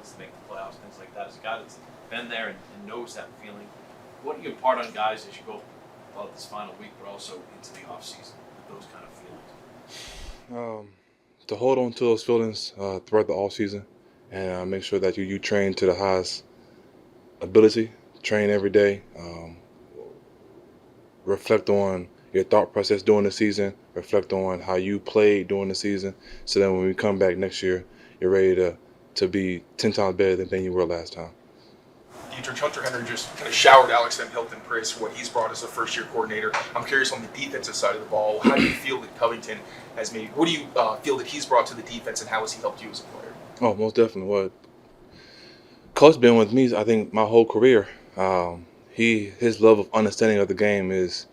wants to make the playoffs, things like that. As a guy that's been there and knows that feeling, what do you impart on guys as you go about this final week, but also into the off season with those kind of feelings? To hold on to those feelings throughout the off season, and make sure that you train to the highest ability. Train every day. Reflect on your thought process during the season. Reflect on how you played during the season, so that when we come back next year, you're ready to be 10 times better than you were last time. Deatrich, Hunter Henry just kind of showered Alex M. Hilton praise for what he's brought as a first-year coordinator. I'm curious on the defensive side of the ball. How do you feel that Covington has made? What do you feel that he's brought to the defense, and how has he helped you as a player? Oh, most definitely. What Coach been with me, I think, my whole career. His love of understanding of the game is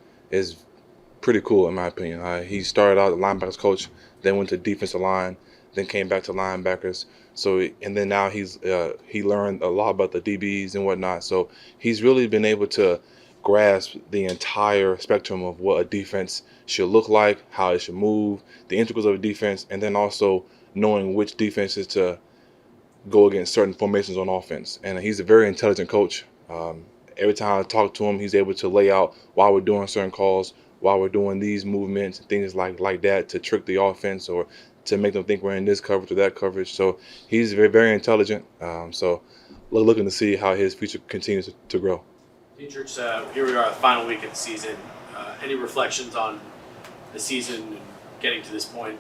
pretty cool in my opinion. He started out as a linebackers coach, then went to defensive line, then came back to linebackers. So and then now he learned a lot about the DBs and whatnot. So he's really been able to grasp the entire spectrum of what a defense should look like, how it should move, the integrals of a defense, and then also knowing which defenses to go against certain formations on offense. And he's a very intelligent coach. Every time I talk to him, he's able to lay out why we're doing certain calls, why we're doing these movements, things like that to trick the offense or to make them think we're in this coverage or that coverage. So he's very, very intelligent. So looking to see how his future continues to grow. Deatrich, here we are, the final week of the season. Any reflections on the season and getting to this point,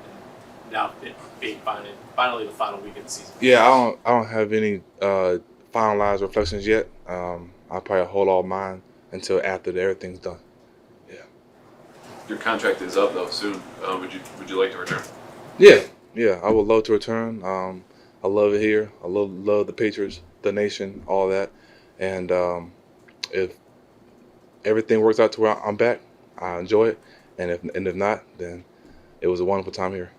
and now it being finally the final week of the season? Yeah, I don't have any finalized reflections yet. I'll probably hold all mine until after everything's done. Yeah. Your contract is up though soon. Would you like to return? Yeah, I would love to return. I love it here. I love the Patriots, the nation, all that. And if everything works out to where I'm back, I enjoy it. And if not, then it was a wonderful time here.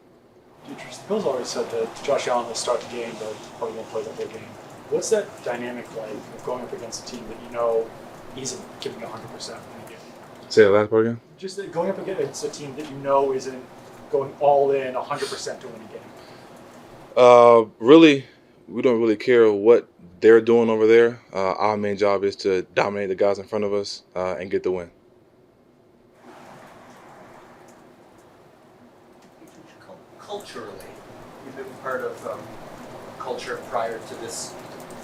Deatrich, the Bills always said that Josh Allen will start the game, but probably won't play the whole game. What's that dynamic like of going up against a team that you know isn't giving 100% in a game? Say the last part again? Just that going up against a team that you know isn't going all in 100% to win a game. Really, we don't really care what they're doing over there. Our main job is to dominate the guys in front of us and get the win. Culturally, you've been part of culture prior to this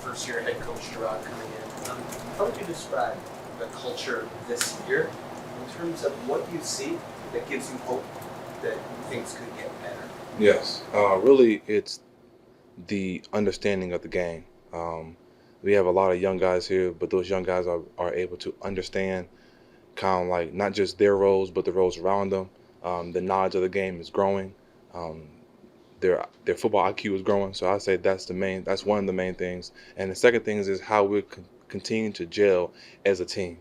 first-year head coach Gerard coming in. How would you describe the culture this year in terms of what you see that gives you hope that things could get better? Yes, really, it's the understanding of the game. We have a lot of young guys here, but those young guys are able to understand kind of like not just their roles, but the roles around them. The knowledge of the game is growing. Their football IQ is growing. So I say that's one of the main things. And the second thing is how we're continuing to gel as a team.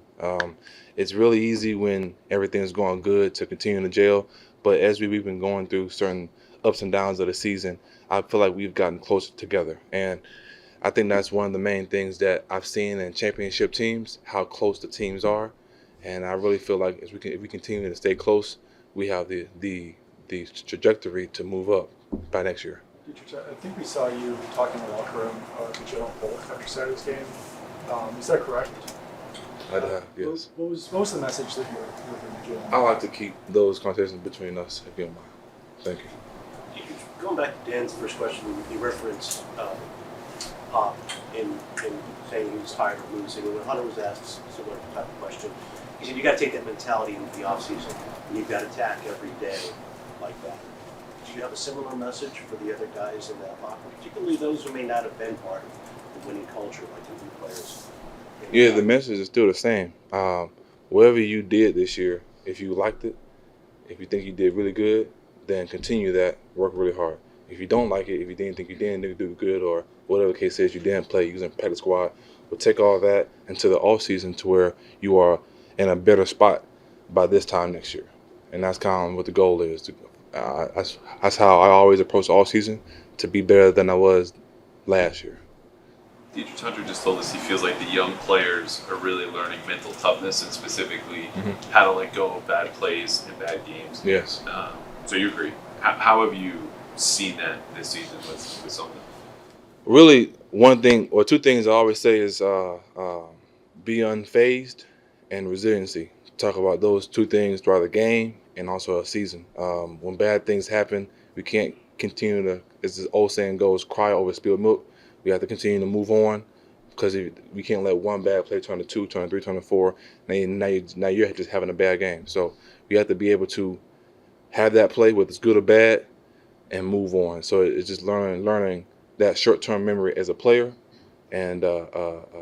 It's really easy when everything's going good to continue to gel, but as we've been going through certain ups and downs of the season, I feel like we've gotten closer together. And I think that's one of the main things that I've seen in championship teams, how close the teams are. And I really feel like if we continue to stay close, we have the trajectory to move up by next year. Deatrich, I think we saw you talking in the locker room to Gillette after Saturday's game. Is that correct? Yes. What was the message that you were giving to Gillette? I like to keep those conversations between us, if you don't mind. Thank you. Going back to Dan's first question, you referenced Pop in saying he was tired of losing. And when Hunter was asked a similar type of question, he said you got to take that mentality into the offseason, and you've got to attack every day like that. Do you have a similar message for the other guys in that locker, particularly those who may not have been part of the winning culture, like the new players? Yeah, the message is still the same. Whatever you did this year, if you liked it, if you think you did really good, then continue that, work really hard. If you don't like it, if you didn't think you didn't do good, or whatever the case is, you didn't play, you was in practice squad, we'll take all that into the off season to where you are in a better spot by this time next year. And that's kind of what the goal is. That's how I always approach the off season, to be better than I was last year. Deatrich Hunter just told us he feels like the young players are really learning mental toughness and specifically how to let go of bad plays and bad games. Yes. So you agree. How have you seen that this season with some of them? Really, one thing or two things I always say is be unfazed and resiliency. Talk about those two things throughout the game and also a season. When bad things happen, we can't continue to, as the old saying goes, cry over spilled milk. We have to continue to move on because we can't let one bad play turn to 2, turn to 3, turn to 4. Now you're just having a bad game. So we have to be able to have that play, whether it's good or bad, and move on. So it's just learning that short-term memory as a player, and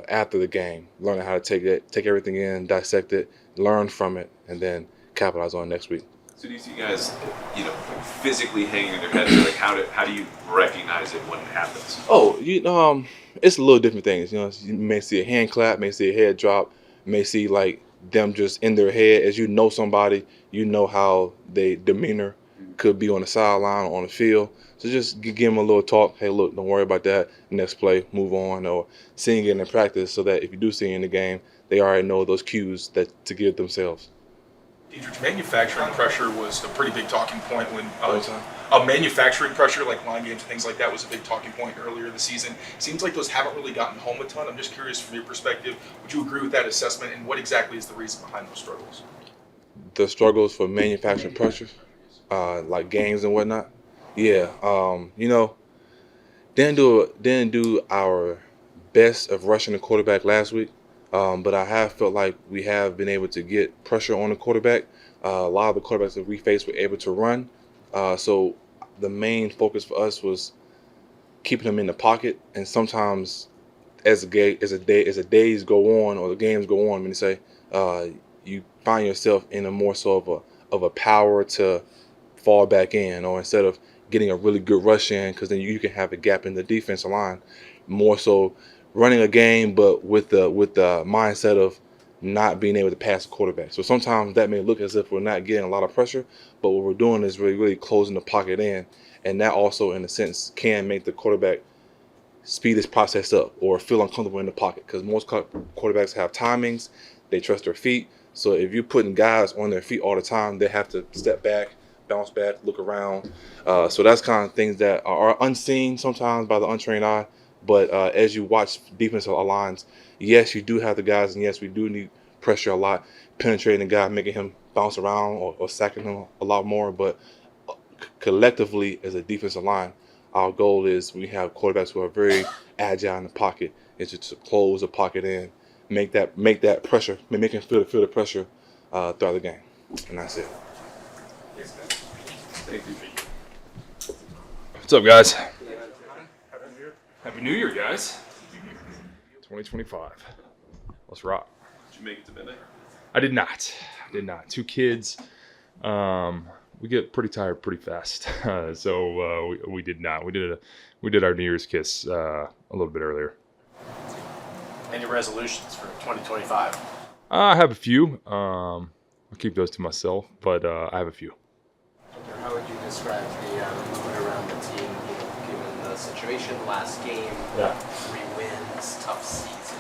after the game, learning how to take everything in, dissect it, learn from it, and then capitalize on it next week. So do you see guys, physically hanging their heads? Like how do you recognize it when it happens? Oh, it's a little different things. You may see a hand clap, may see a head drop, may see like them just in their head. As you know somebody, you know how they demeanor could be on the sideline or on the field. So just give them a little talk. Hey, look, don't worry about that. Next play, move on, or seeing it in practice so that if you do see it in the game, they already know those cues to give themselves. Deatrich, manufacturing pressure was a pretty big talking point when Overtime? manufacturing pressure, like line games and things like that, was a big talking point earlier this season. Seems like those haven't really gotten home a ton. I'm just curious from your perspective, would you agree with that assessment, and what exactly is the reason behind those struggles? The struggles for manufacturing pressure, like games and whatnot. Yeah, didn't do our best of rushing the quarterback last week, but I have felt like we have been able to get pressure on the quarterback. A lot of the quarterbacks that we faced were able to run, so the main focus for us was keeping them in the pocket. And sometimes, as the days go on or the games go on, you find yourself in a more so of a power to fall back in, or instead of getting a really good rush in, because then you can have a gap in the defensive line, more so running a game, but with the mindset of not being able to pass the quarterback. So sometimes that may look as if we're not getting a lot of pressure, but what we're doing is really closing the pocket in, and that also, in a sense, can make the quarterback speed his process up or feel uncomfortable in the pocket, because most quarterbacks have timings, they trust their feet. So if you're putting guys on their feet all the time, they have to step back, bounce back, look around. So that's kind of things that are unseen sometimes by the untrained eye. But as you watch defensive lines, yes, you do have the guys, and yes, we do need pressure a lot, penetrating the guy, making him bounce around or sacking him a lot more. But collectively, as a defensive line, our goal is we have quarterbacks who are very agile in the pocket. It's just to close the pocket in, make that pressure, make him feel the pressure throughout the game, and that's it. Thank you. What's up, guys? Happy New Year, guys. 2025. Let's rock. Did you make it to midnight? I did not. 2 kids. We get pretty tired pretty fast, so we did not. We did our New Year's kiss a little bit earlier. Any resolutions for 2025? I have a few. I'll keep those to myself, but I have a few. How would you describe the movement around the team, given the situation last game? Yeah. 3 wins, tough season.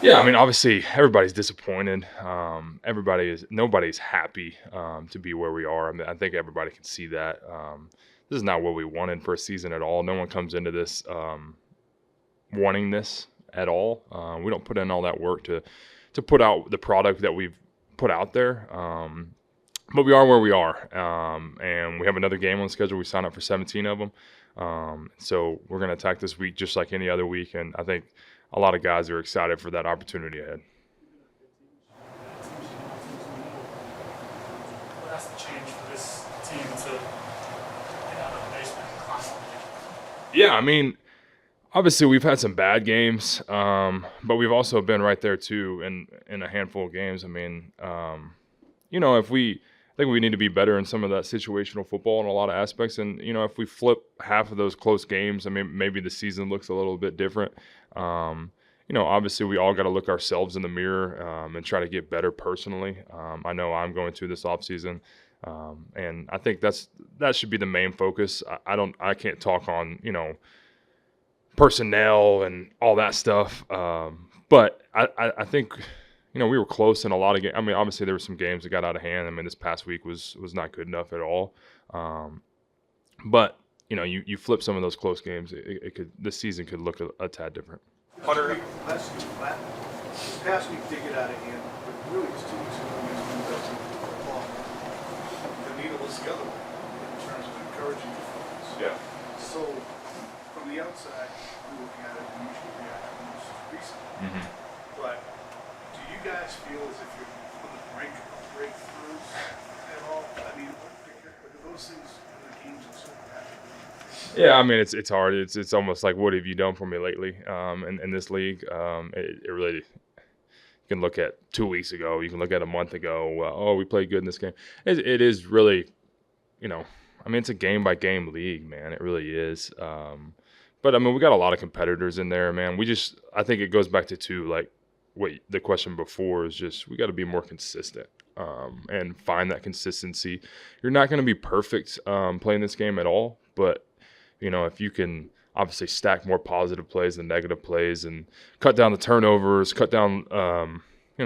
Yeah, I mean, obviously everybody's disappointed. Nobody's happy to be where we are. I mean, I think everybody can see that. This is not what we wanted for a season at all. No one comes into this wanting this at all. We don't put in all that work to put out the product that we've put out there. But we are where we are, and we have another game on the schedule. We signed up for 17 of them. So we're going to attack this week just like any other week, and I think a lot of guys are excited for that opportunity ahead. What has to change for this team to get out of the basement and climb up? Yeah, I mean, obviously we've had some bad games, but we've also been right there too in a handful of games. I mean, I think we need to be better in some of that situational football in a lot of aspects. And, if we flip half of those close games, I mean, maybe the season looks a little bit different. Obviously we all got to look ourselves in the mirror and try to get better personally. I know I'm going through this offseason, and I think that should be the main focus. I can't talk on, personnel and all that stuff. But I think, we were close in a lot of games. I mean, obviously there were some games that got out of hand. I mean, this past week was not good enough at all. But, you flip some of those close games, this season could look a tad different. Hunter, This past week did get out of hand, but really it's 2 weeks ago against the best team in football. The needle was the other way in terms of encouraging performance. Yeah. So from the outside, we're looking at it, and usually react most recently. Mm-hmm. But do you guys feel as if you're on the brink of breakthroughs at all? I mean, are those things in the games that sort of happen? Yeah, I mean it's hard. It's almost like, what have you done for me lately? In this league, it really. You can look at 2 weeks ago. You can look at a month ago. Oh, we played good in this game. It is really, I mean, it's a game by game league, man. It really is. But I mean, we got a lot of competitors in there, man. I think it goes back to like what the question before is just, we got to be more consistent and find that consistency. You're not going to be perfect playing this game at all, but if you can obviously stack more positive plays than negative plays and cut down the turnovers, cut down, the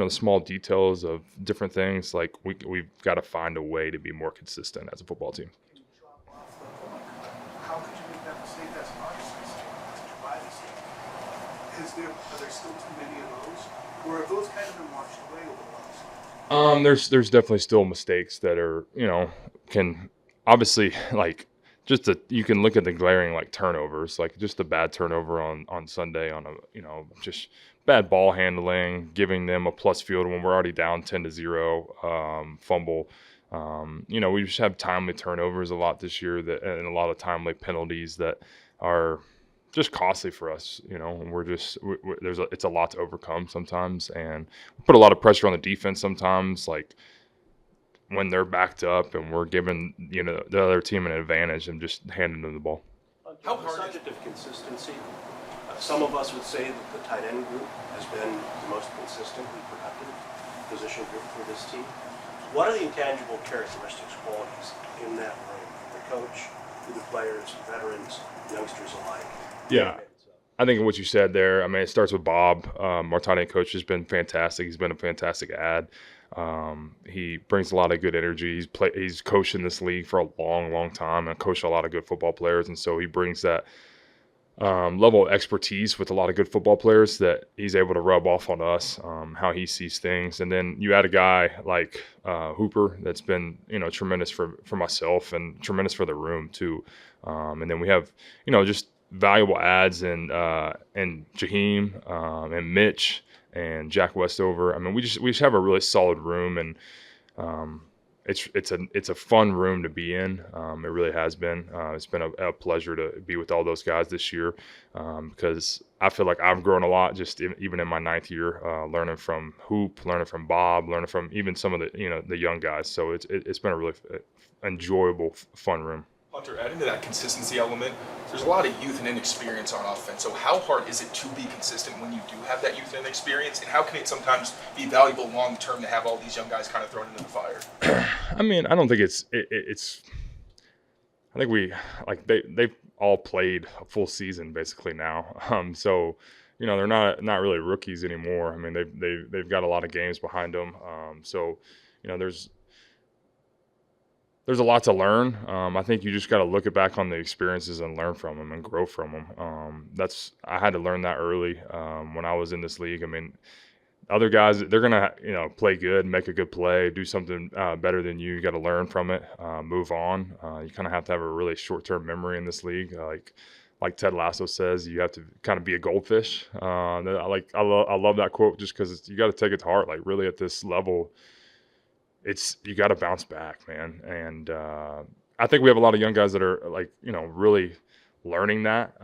small details of different things. Like we've got to find a way to be more consistent as a football team. Can you drop off the point? How could you make that mistake? That's an honest mistake. That's a dry mistake. Are there still too many of those? Or have those kind of been washed away over the last? There's definitely still mistakes that are, can obviously you can look at the glaring like turnovers, like just a bad turnover on Sunday on just bad ball handling, giving them a plus field when we're already down 10-0, fumble. We just have timely turnovers a lot this year and a lot of timely penalties that are just costly for us, and it's a lot to overcome sometimes, and we put a lot of pressure on the defense sometimes, like when they're backed up and we're giving the other team an advantage and just handing them the ball. On the subject of consistency, some of us would say that the tight end group has been the most consistently productive position group for this team. What are the intangible characteristics, qualities in that room? The coach, the players, veterans, youngsters alike. Yeah. I think what you said there, I mean, it starts with Bob. Our tight end coach has been fantastic. He's been a fantastic add. He brings a lot of good energy. He's coached in this league for a long, long time and coached a lot of good football players. And so he brings that level of expertise with a lot of good football players that he's able to rub off on us, how he sees things. And then you add a guy like Hooper that's been, tremendous for myself and tremendous for the room too. And then we have, just valuable adds and Jaheim and Mitch and Jack Westover. I mean, we just have a really solid room, and it's a fun room to be in. It really has been. It's been a pleasure to be with all those guys this year because I feel like I've grown a lot just even in my 9th year, learning from Hoop, learning from Bob, learning from even some of the young guys. So it's been a really enjoyable, fun room. Hunter, adding to that consistency element, there's a lot of youth and inexperience on offense. So how hard is it to be consistent when you do have that youth and inexperience? And how can it sometimes be valuable long term to have all these young guys kind of thrown into the fire? I mean, I don't think it's I think they've all played a full season basically now. So they're not really rookies anymore. I mean, they've got a lot of games behind them. So there's a lot to learn. I think you just got to look back on the experiences and learn from them and grow from them. I had to learn that early when I was in this league. I mean, other guys, they're gonna play good, make a good play, do something better than you. You got to learn from it, move on. You kind of have to have a really short-term memory in this league. Like Ted Lasso says, you have to kind of be a goldfish. I love that quote just because you got to take it to heart. Like really at this level, you got to bounce back, man. And I think we have a lot of young guys that are really learning that,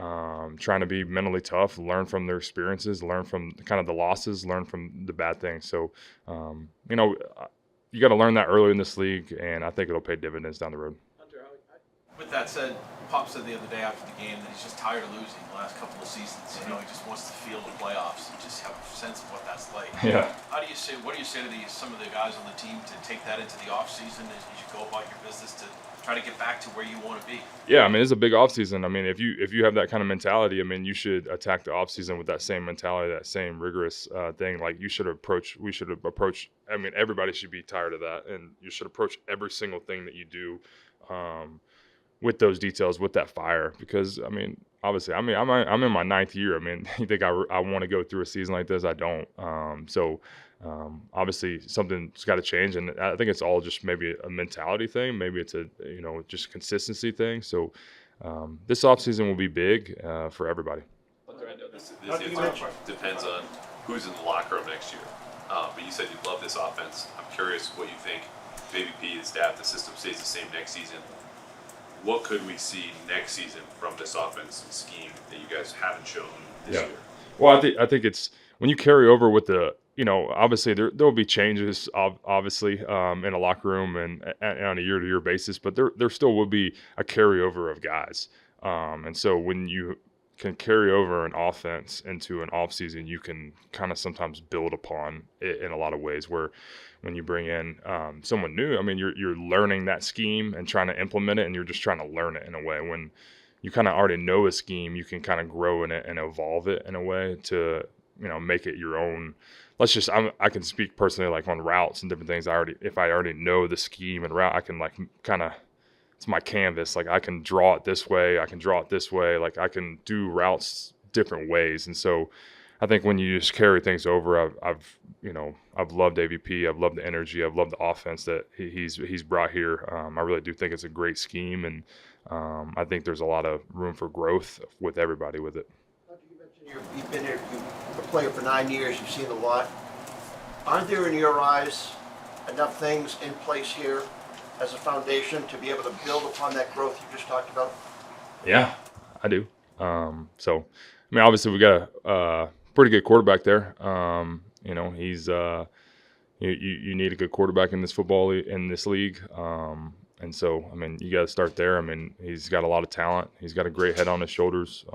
trying to be mentally tough, learn from their experiences, learn from kind of the losses, learn from the bad things. So, you got to learn that early in this league, and I think it'll pay dividends down the road. With that said, Pop said the other day after the game that he's just tired of losing the last couple of seasons. He just wants to feel the playoffs and just have a sense of what that's like. Yeah. What do you say to some of the guys on the team to take that into the off season as you go about your business to try to get back to where you want to be? Yeah, I mean, it's a big off season. I mean, if you have that kind of mentality, I mean, you should attack the off season with that same mentality, that same rigorous thing. Like we should approach. I mean, everybody should be tired of that, and you should approach every single thing that you do with those details, with that fire, because I mean, obviously, I'm in my 9th year. I mean, you think I want to go through a season like this? I don't. Obviously, something's got to change, and I think it's all just maybe a mentality thing. Maybe it's a just consistency thing. So this offseason will be big for everybody. Hunter, I know this answer depends on who's in the locker room next year. But you said you love this offense. I'm curious what you think. Maybe P, the staff, the system stays the same next season. What could we see next season from this offense and scheme that you guys haven't shown this year? Well, I think it's when you carry over with the, obviously there will be changes, obviously, in a locker room and on a year-to-year basis, but there still will be a carryover of guys. And so when you can carry over an offense into an offseason, you can kind of sometimes build upon it in a lot of ways, where when you bring in someone new, I mean, you're learning that scheme and trying to implement it, and you're just trying to learn it in a way. When you kind of already know a scheme, you can kind of grow in it and evolve it in a way to, make it your own. I can speak personally, like on routes and different things. If I already know the scheme and route, I can like kind of, it's my canvas. Like I can draw it this way, I can draw it this way. Like I can do routes different ways. And so I think when you just carry things over, I've loved AVP. I've loved the energy. I've loved the offense that he's brought here. I really do think it's a great scheme, and I think there's a lot of room for growth with everybody with it. You mentioned you've been here, you've been a player for 9 years. You've seen a lot. Aren't there, in your eyes, enough things in place here as a foundation to be able to build upon that growth you just talked about? Yeah, I do. Obviously we got a pretty good quarterback there. He's you need a good quarterback in this in this league. And so, you got to start there. He's got a lot of talent. He's got a great head on his shoulders.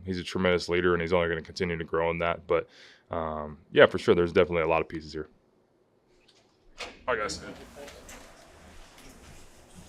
He's a tremendous leader, and he's only going to continue to grow in that. But, for sure, there's definitely a lot of pieces here. All right, guys.